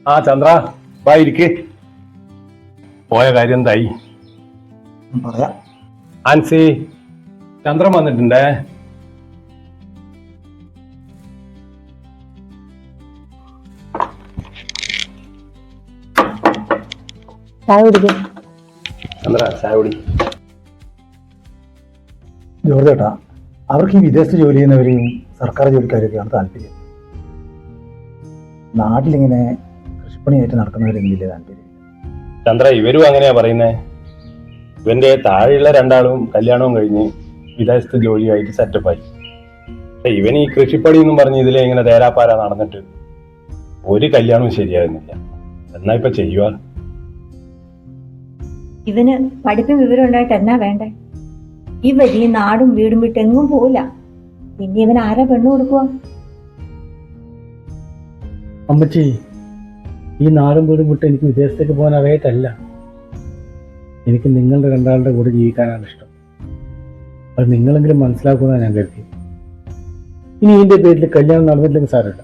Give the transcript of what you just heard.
ആ ചന്ദ്ര വാ ഇരിക്ക്. പോയ കാര്യം എന്തായി? പറയാം. ആൻസി, ചന്ദ്രൻ വന്നിട്ടുണ്ടേ. ചന്ദ്ര ചായ കുടി. ജോർജ് ചേട്ടാ, അവർക്ക് ഈ വിദേശത്ത് ജോലി ചെയ്യുന്നവരെയും സർക്കാർ ജോലിക്കാരൊക്കെയാണ് താല്പര്യം. നാട്ടിലിങ്ങനെ കൃഷിപ്പണിയായിട്ട് നടക്കുന്നവരെയും വലിയ താല്പര്യം. ചന്ദ്ര, ഇവരും അങ്ങനെയാ പറയുന്നേ. ഇവന്റെ താഴെയുള്ള രണ്ടാളും കല്യാണവും കഴിഞ്ഞ് വിദേശത്ത് ജോലിയായിട്ട് സെറ്റപ്പായി. ഇവൻ ഈ കൃഷിപ്പണി എന്നും പറഞ്ഞ് ഇതിലെ ഇങ്ങനെ തേരാപ്പാര നടന്നിട്ട് ഒരു കല്യാണവും ശരിയാകുന്നില്ല. എന്നാ ഇപ്പൊ ചെയ്യുക? ഇവന് പഠിപ്പും വിവരം ഉണ്ടായിട്ട് എന്നാ വേണ്ടേ? ഇവൻ ഈ നാടും വീടും വിട്ട് എങ്ങും പോവില്ല. പിന്നെ ഇവൻ ആരാ പെണ്ണു കൊടുക്കുക? അമ്മച്ചി, ഈ നാടും വീടും വിട്ട് എനിക്ക് വിദേശത്തേക്ക് പോകാൻ അറിയായിട്ടല്ല. എനിക്ക് നിങ്ങളുടെ രണ്ടാളുടെ കൂടെ ജീവിക്കാനാണ് ഇഷ്ടം. അത് നിങ്ങളെങ്കിലും മനസ്സിലാക്കുമെന്നാണ് ഞാൻ കരുതി. ഇനി ഇതിന്റെ പേരിൽ കല്യാണം നടന്നില്ലെങ്കിൽ സാരമില്ല.